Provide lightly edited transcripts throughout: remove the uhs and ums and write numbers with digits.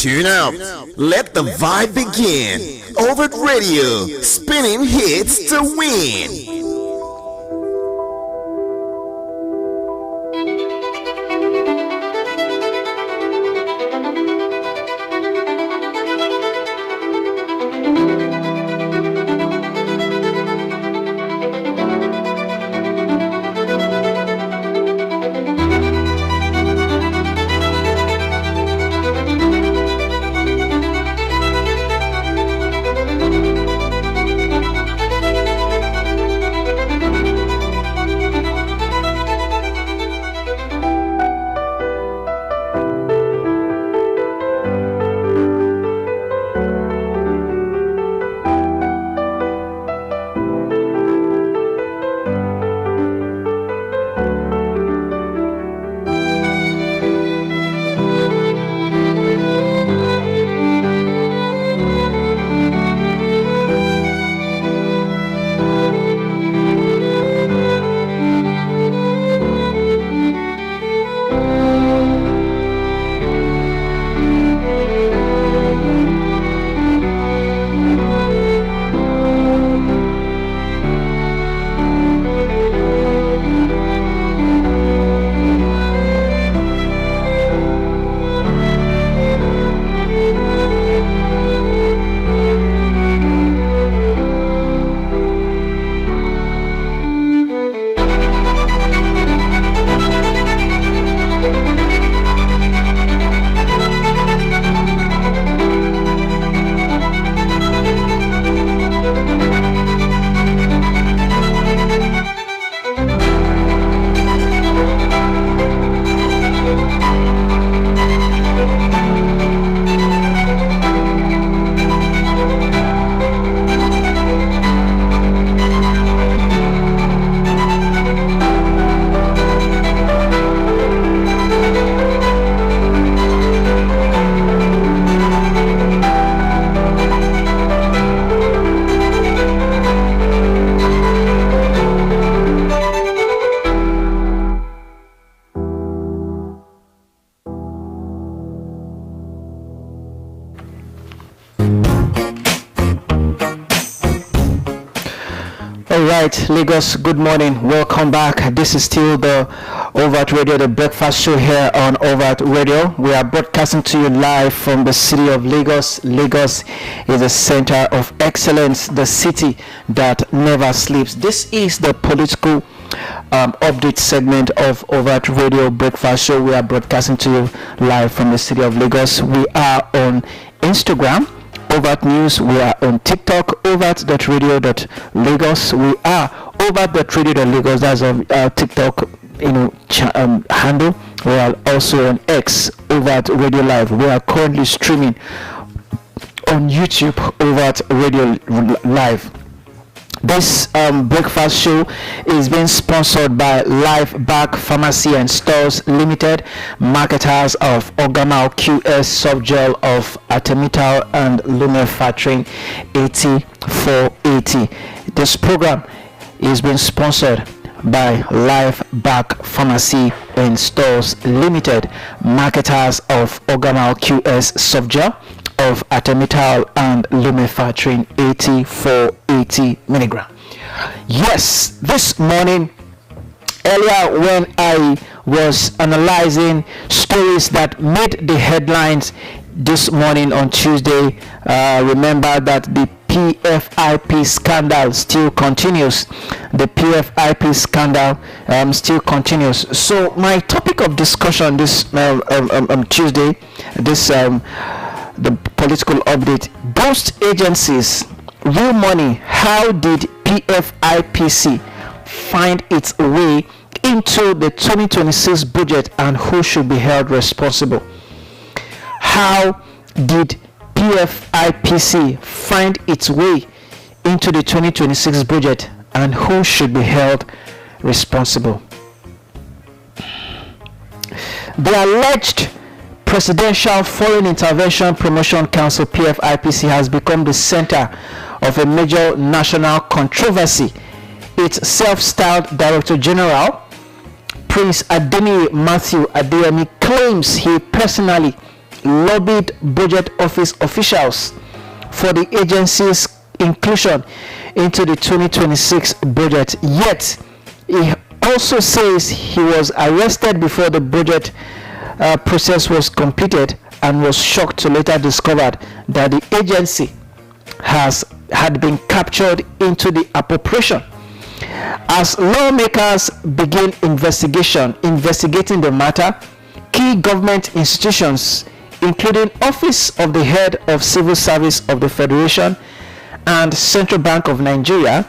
Tune out. Let the vibe begin. Overt Radio, spinning hits to win. Alright, Lagos, good morning. Welcome back. This is still the Overt Radio, the breakfast show here on Overt Radio. We are broadcasting to you live from the city of Lagos. Lagos is a center of excellence, the city that never sleeps. This is the political update segment of Overt Radio breakfast show. We are broadcasting to you live from the city of Lagos. We are on Instagram, Overt News. We are on TikTok, overt.radio.lagos. We are overt.radio.lagos. That's our TikTok handle. We are also on X, Overt Radio Live. We are currently streaming on YouTube, Overt Radio Live. This breakfast show is being sponsored by Life Back Pharmacy and Stores Limited, marketers of Ogamal QS Softgel of Artemether and Lumefantrine 8480. This program is being sponsored by Life Back Pharmacy and Stores Limited, marketers of Ogamal QS Softgel of Artemether and Lumefantrine 8480 milligram. Yes, this morning, earlier when I was analyzing stories that made the headlines this morning on Tuesday, remember that the PFIP scandal still continues. The PFIP scandal still continues. So my topic of discussion this Tuesday, this the political update: ghost agencies, real money. How did PFIPC find its way into the 2026 budget, and who should be held responsible? How did PFIPC find its way into the 2026 budget, and who should be held responsible? The alleged Presidential Foreign Intervention Promotion Council (PFIPC) has become the center of a major national controversy. Its self-styled Director General, Prince Adeniyi Matthew Adeyemi, claims he personally lobbied budget office officials for the agency's inclusion into the 2026 budget. Yet, he also says he was arrested before the budget process was completed and was shocked to later discover that the agency had been captured into the appropriation. As lawmakers begin investigating the matter, key government institutions, including Office of the Head of Civil Service of the Federation and Central Bank of Nigeria,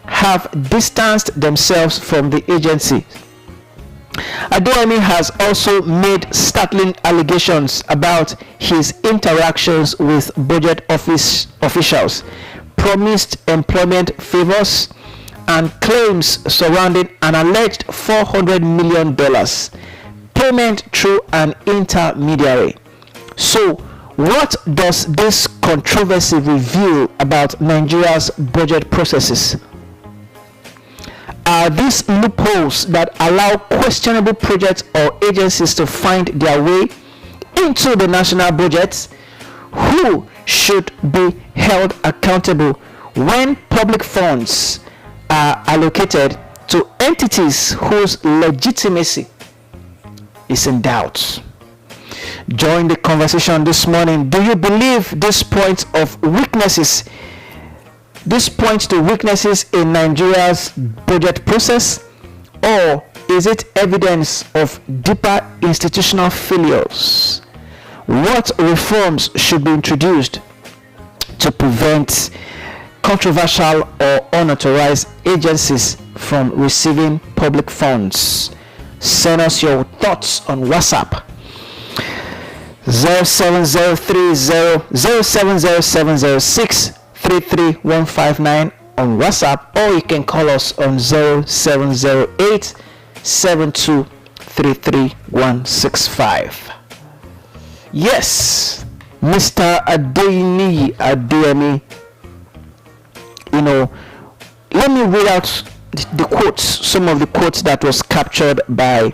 have distanced themselves from the agency. Adeyemi has also made startling allegations about his interactions with budget office officials, promised employment favors, and claims surrounding an alleged $400 million payment through an intermediary. So, what does this controversy reveal about Nigeria's budget processes? Are these loopholes that allow questionable projects or agencies to find their way into the national budgets? Who should be held accountable when public funds are allocated to entities whose legitimacy is in doubt? Join the conversation this morning. Do you believe this point to weaknesses in Nigeria's budget process, or is it evidence of deeper institutional failures? What reforms should be introduced to prevent controversial or unauthorized agencies from receiving public funds? Send us your thoughts on WhatsApp 0703007070633 on WhatsApp, or you can call us on 0708-7233-165. Yes, Mr. Adeyemi, let me read out the quotes, some of the quotes that was captured by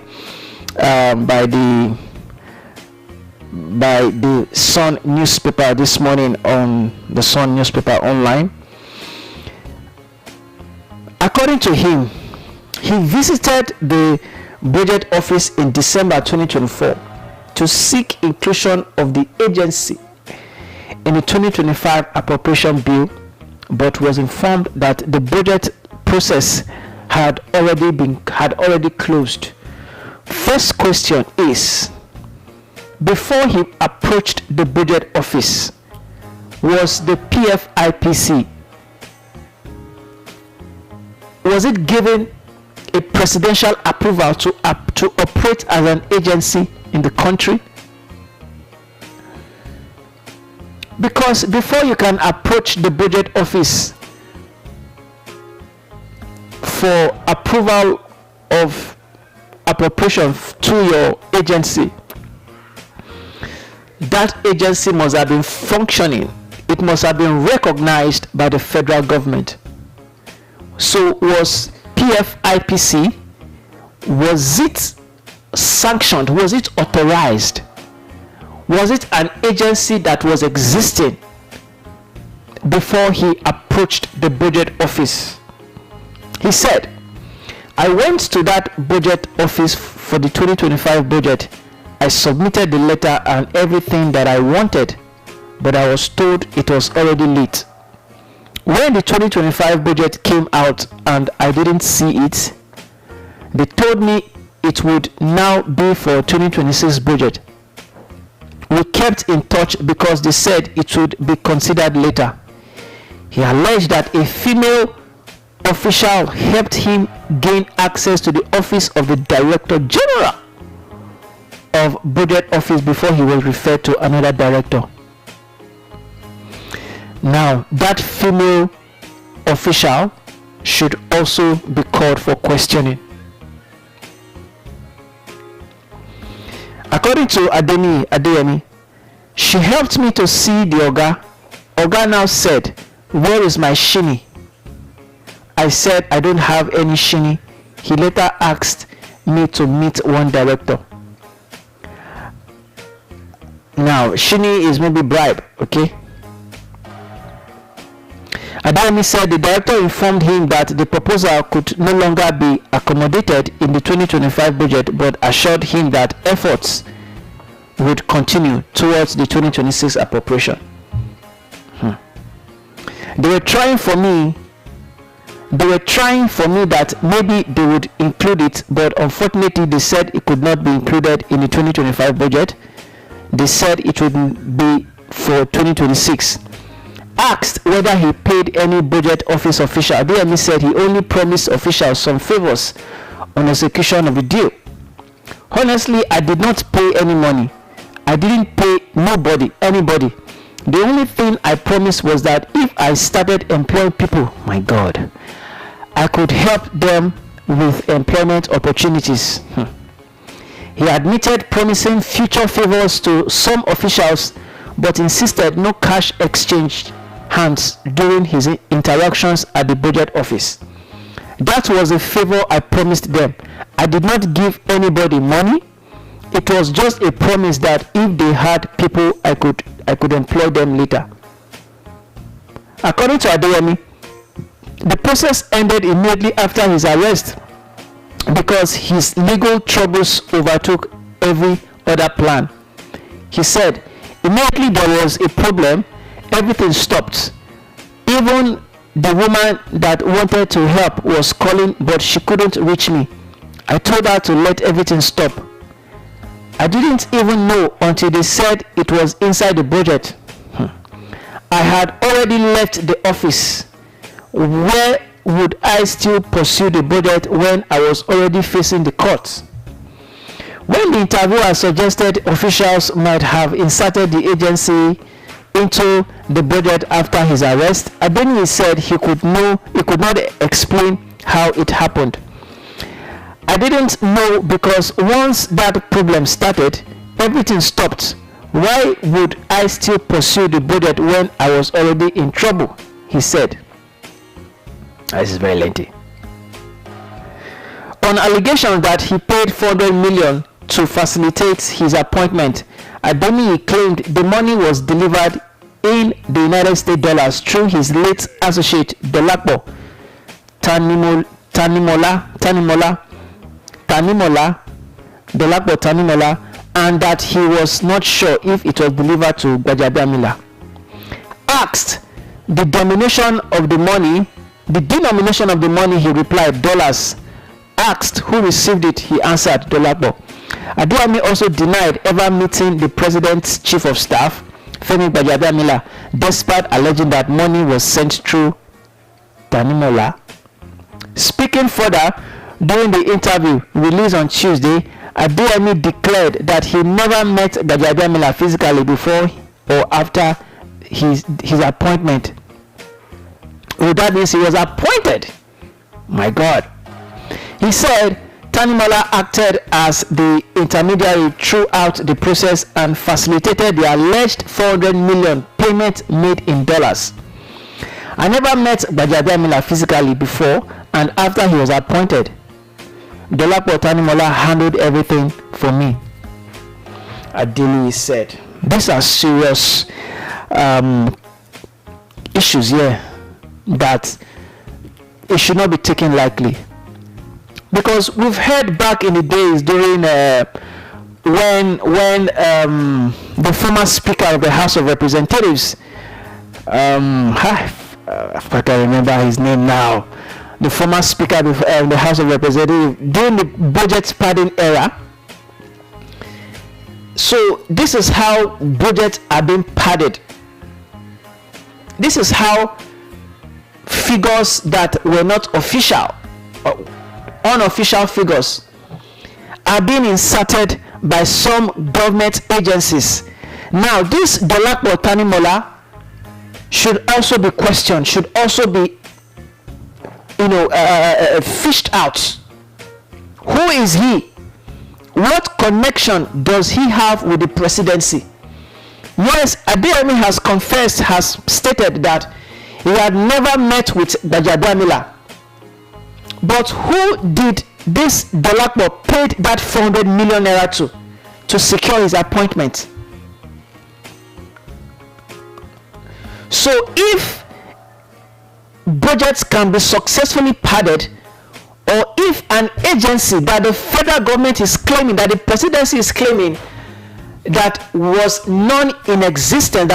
the Sun newspaper this morning on the Sun newspaper online. According to him, he visited the budget office in December 2024 to seek inclusion of the agency in the 2025 appropriation bill, but was informed that the budget process had already closed. First question is, before he approached the budget office, was the PFIPC, was it given a presidential approval to operate as an agency in the country? Because before you can approach the budget office for approval of appropriation to your agency, that agency must have been functioning. It must have been recognized by the federal government. So was PFIPC, was it sanctioned? Was it authorized? Was it an agency that was existing before he approached the budget office? He said, I went to that budget office for the 2025 budget. I submitted the letter and everything that I wanted, but I was told it was already late. When the 2025 budget came out and I didn't see it, they told me it would now be for 2026 budget. We kept in touch because they said it would be considered later. He alleged that a female official helped him gain access to the office of the Director General of Budget Office before he was referred to another director. Now, that female official should also be called for questioning. According to Adeyemi, she helped me to see the Oga. Oga now said, where is my shini? I said I don't have any shini. He later asked me to meet one director. Now, Shini is maybe bribe, okay? Adami said the director informed him that the proposal could no longer be accommodated in the 2025 budget, but assured him that efforts would continue towards the 2026 appropriation. They were trying for me that maybe they would include it, but unfortunately they said it could not be included in the 2025 budget. They said it would be for 2026. Asked whether he paid any budget office official, DME said he only promised officials some favors on execution of the deal. Honestly, I did not pay any money. I didn't pay anybody. The only thing I promised was that if I started employing people, my God, I could help them with employment opportunities. He admitted promising future favors to some officials, but insisted no cash exchanged hands during his interactions at the budget office. That was a favor I promised them. I did not give anybody money. It was just a promise that if they had people, I could employ them later. According to Adeyemi, the process ended immediately after his arrest because his legal troubles overtook every other plan. He said, immediately there was a problem, everything stopped. Even the woman that wanted to help was calling, but she couldn't reach me. I told her to let everything stop. I didn't even know until they said it was inside the budget. I had already left the office. Where would I still pursue the budget when I was already facing the courts? When the interviewer suggested officials might have inserted the agency into the budget after his arrest, Adeniyi said he could not explain how it happened. I didn't know because once that problem started, everything stopped. Why would I still pursue the budget when I was already in trouble? He said. This is very lengthy. On allegation that he paid 400 million to facilitate his appointment, Adeniyi claimed the money was delivered in the United States dollars through his late associate Dolapo Tanimola, and that he was not sure if it was delivered to Gbajabiamila. Asked the denomination of the money, he replied dollars. Asked who received it, he answered Dolapo. Adeyemi also denied ever meeting the president's chief of staff, Femi Gbajabiamila, despite alleging that money was sent through Tanimola. Speaking further, during the interview released on Tuesday, Adeyemi declared that he never met Gbajabiamila physically before or after his appointment. Well, that means he was appointed. My God. He said Tanimola acted as the intermediary throughout the process and facilitated the alleged 400 million payment made in dollars. I never met Gbajabiamila physically before and after he was appointed. Dolapo Tanimola handled everything for me, Adeniyi said. These are serious issues here that it should not be taken lightly, because we've heard back in the days during when the former Speaker of the House of Representatives, I can remember his name now, the former Speaker of the House of Representatives, during the budget padding era. So this is how budgets are being padded. This is how figures that were not official, unofficial figures, are being inserted by some government agencies. Now this Dolapo Tanimola should also be questioned, should also be fished out. Who is he? What connection does he have with the presidency? Yes, Adeyemi has confessed, has stated that he had never met with Gbajabiamila. But who did this Dolapo paid that 400 million naira to secure his appointment? So if budgets can be successfully padded, or if an agency that the federal government is claiming, that the presidency is claiming, that was non-existent,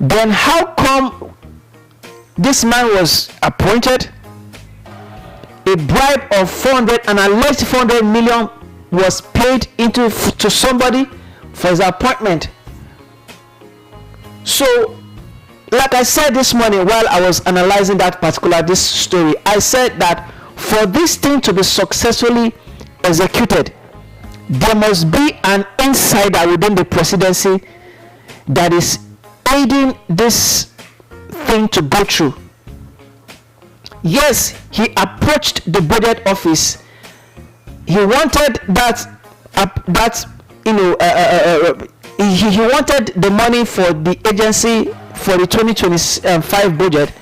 then how come this man was appointed? A bribe of 400, an alleged 400 million was paid to somebody for his appointment. So, like I said this morning while I was analyzing this story, I said that for this thing to be successfully executed, there must be an insider within the presidency that is aiding this thing to go through. Yes, he approached the budget office. He wanted he wanted the money for the agency for the 2025 budget,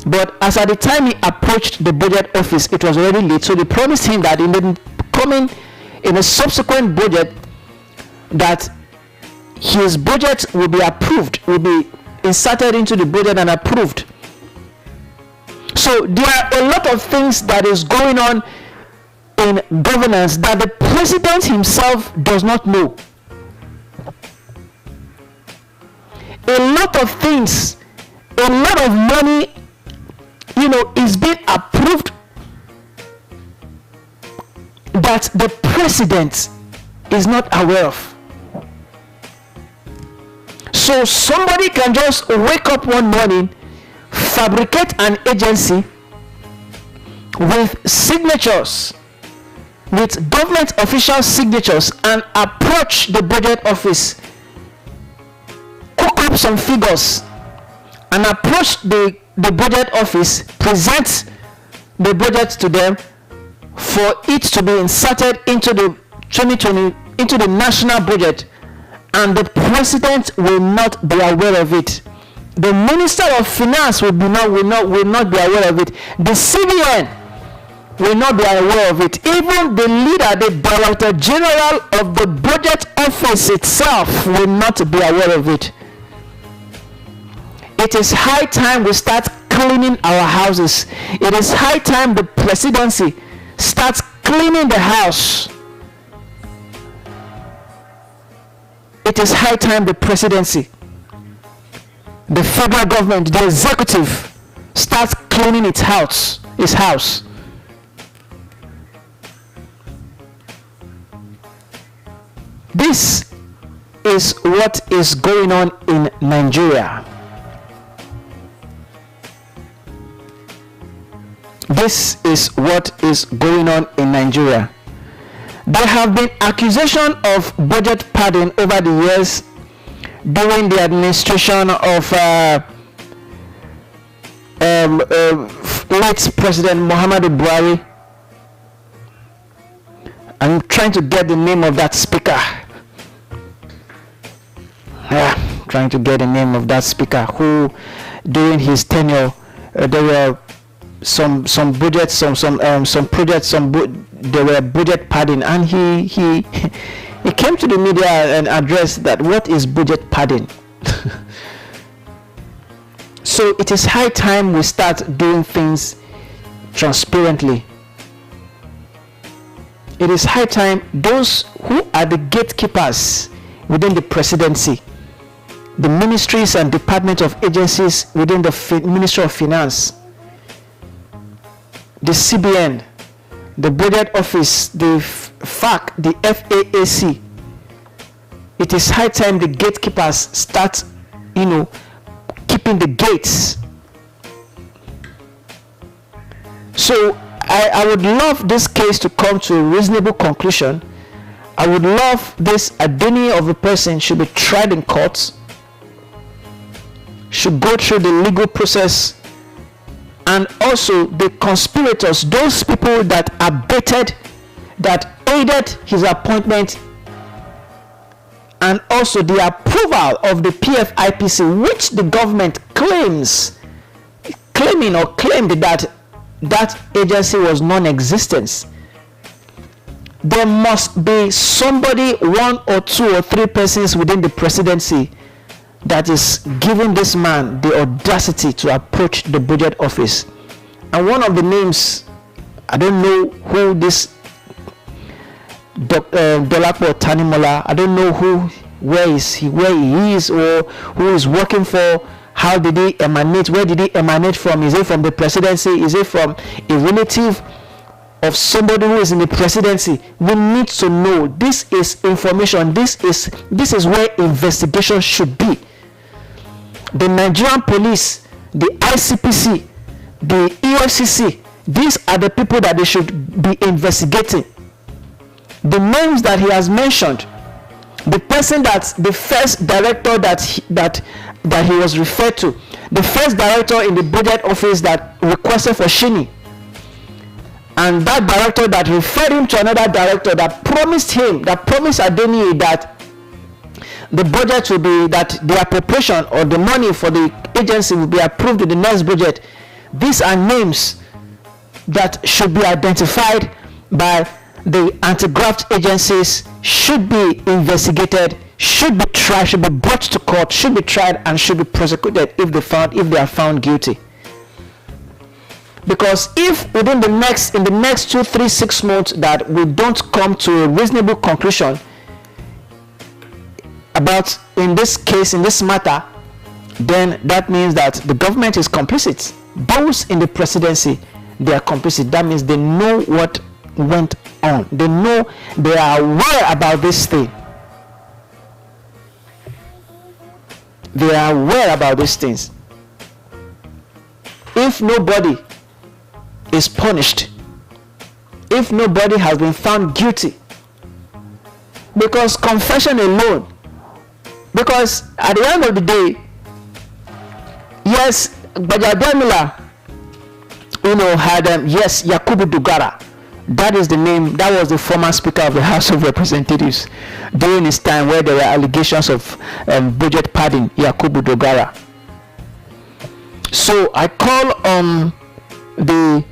but as at the time he approached the budget office, it was already late. So they promised him that in a subsequent budget, that his budget will be approved, will be inserted into the budget and approved. So there are a lot of things that is going on in governance that the president himself does not know. A lot of things, a lot of money, is being approved that the president is not aware of. So somebody can just wake up one morning, fabricate an agency with signatures, with government official signatures, and approach the budget office, cook up some figures, and approach the budget office, present the budget to them for it to be inserted into the 2020 into the national budget, and the president will not be aware of it. The Minister of Finance will not be aware of it. The CBN will not be aware of it. Even the leader, the Director General of the Budget Office itself will not be aware of it. It is high time we start cleaning our houses. It is high time the presidency starts cleaning the house. It is high time the presidency, the federal government, the executive starts cleaning its house. This is what is going on in Nigeria. This is what is going on in Nigeria. There have been accusations of budget padding over the years during the administration of late President Muhammadu Buhari. I'm trying to get the name of that speaker. Trying to get the name of that speaker who, during his tenure, there were some projects, there were budget padding, and he came to the media and addressed that what is budget padding. So it is high time we start doing things transparently. It is high time those who are the gatekeepers within the presidency, the ministries and department of agencies within the Ministry of Finance, the CBN, the Budget Office, the FAC, the FAAC. It is high time the gatekeepers start, keeping the gates. So I would love this case to come to a reasonable conclusion. I would love this identity of a person should be tried in court, should go through the legal process, and also the conspirators, those people that abetted, that aided his appointment, and also the approval of the PFIPC, which the government claimed that agency was non-existent. There must be somebody, one or two or three persons within the presidency that is giving this man the audacity to approach the budget office. And one of the names, I don't know who this Dolapo Tanimola, I don't know where he is or who is working for. How did he emanate? Where did he emanate from? Is it from the presidency? Is it from a relative of somebody who is in the presidency? We need to know. This is information. This is where investigation should be. The Nigerian police, the ICPC, the EFCC, these are the people that they should be investigating. The names that he has mentioned, the person that the first director that he was referred to, the first director in the budget office that requested for Shini, and that director that referred him to another director that promised Adeniyi that the budget will be, that the appropriation or the money for the agency will be approved in the next budget. These are names that should be identified by the anti-graft agencies, should be investigated, should be tried, should be brought to court, should be tried, and should be prosecuted if they are found guilty. Because if in the next 2, 3, 6 months that we don't come to a reasonable conclusion about, in this case, in this matter, then that means that the government is complicit. Those in the presidency, they are complicit. That means they know what went on. They are aware about this thing. They are aware about these things. If nobody is punished, if nobody has been found guilty, because confession alone, because at the end of the day, yes, Gbajademila, had Yakubu Dogara. That is the name. That was the former Speaker of the House of Representatives during his time, where there were allegations of budget padding. Yakubu Dogara. So I call on the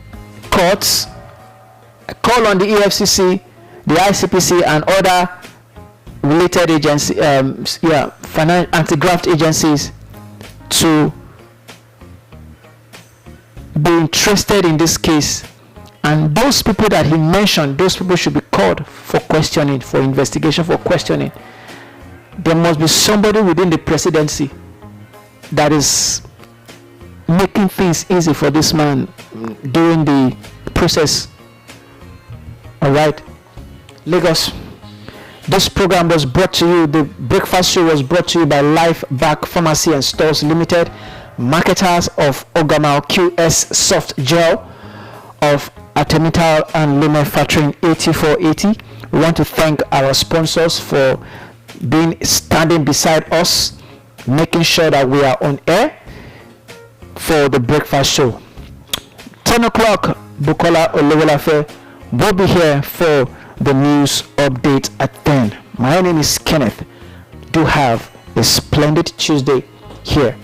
courts, I call on the EFCC, the ICPC, and other related agencies, anti-graft agencies, to be interested in this case. And those people that he mentioned, those people should be called for questioning, for investigation, for questioning. There must be somebody within the presidency that is making things easy for this man during the process. All right, Lagos. This program was brought to you, the breakfast show was brought to you by Life Back Pharmacy and Stores Limited, marketers of Ogamal QS Soft Gel, of Artemether and Lumenfacturing 8480. We want to thank our sponsors for standing beside us, making sure that we are on air for the breakfast show. 10 o'clock, Bukola Olewolafe will be here for the news update at 10. My name is Kenneth. Do have a splendid Tuesday here